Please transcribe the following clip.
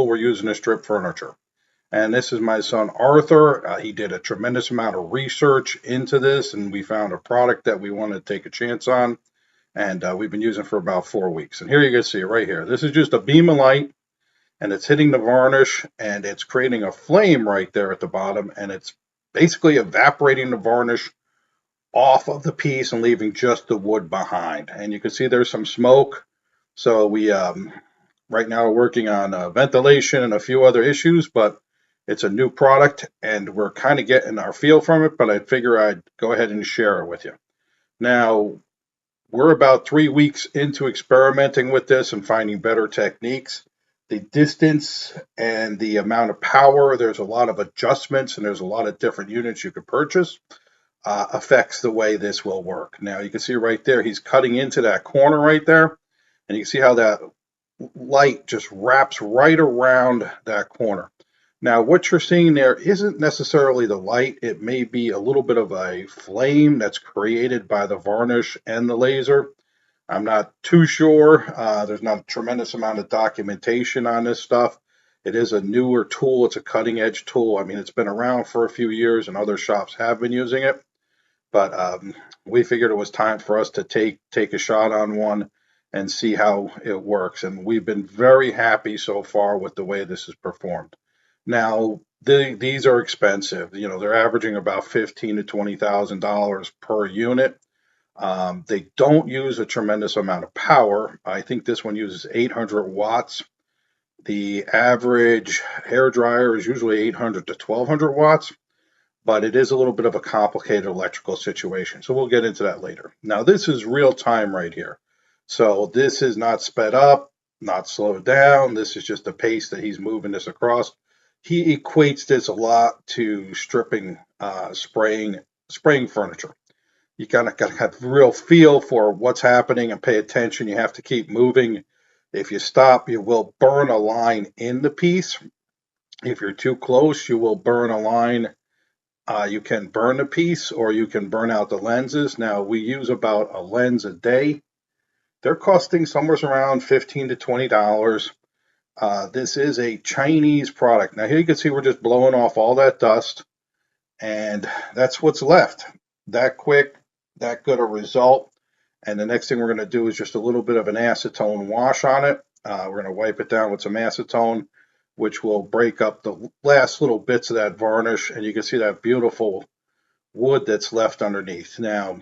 we're using to strip furniture. And this is my son Arthur. He did a tremendous amount of research into this, and we found a product that we wanted to take a chance on. And we've been using it for about 4 weeks. And here you can see it right here. This is just a beam of light, and it's hitting the varnish, and it's creating a flame right there at the bottom, and it's basically evaporating the varnish off of the piece and leaving just the wood behind. And you can see there's some smoke. So we right now we're working on ventilation and a few other issues, but it's a new product and we're kind of getting our feel from it, but I figure I'd go ahead and share it with you. Now, we're about 3 weeks into experimenting with this and finding better techniques. The distance and the amount of power, there's a lot of adjustments and there's a lot of different units you could purchase, affects the way this will work. Now, you can see right there, he's cutting into that corner right there, and you can see how that light just wraps right around that corner. Now, what you're seeing there isn't necessarily the light. It may be a little bit of a flame that's created by the varnish and the laser. I'm not too sure. There's not a tremendous amount of documentation on this stuff. It is a newer tool. It's a cutting edge tool. I mean, it's been around for a few years and other shops have been using it. But we figured it was time for us to take a shot on one and see how it works. And we've been very happy so far with the way this has performed. Now, these are expensive. You know, they're averaging about $15,000 to $20,000 per unit. They don't use a tremendous amount of power. I think this one uses 800 watts. The average hair dryer is usually 800 to 1200 watts, but it is a little bit of a complicated electrical situation. So we'll get into that later. Now, this is real time right here. So this is not sped up, not slowed down. This is just the pace that he's moving this across. He equates this a lot to stripping, spraying furniture. You kind of got to have real feel for what's happening and pay attention. You have to keep moving. If you stop, you will burn a line in the piece. If you're too close, you will burn a line. You can burn the piece or you can burn out the lenses. Now, we use about a lens a day. They're costing somewhere around $15 to $20. This is a Chinese product. Now, here you can see we're just blowing off all that dust, and that's what's left. That quick, that good a result. And the next thing we're going to do is just a little bit of an acetone wash on it. We're going to wipe it down with some acetone, which will break up the last little bits of that varnish, and you can see that beautiful wood that's left underneath. Now,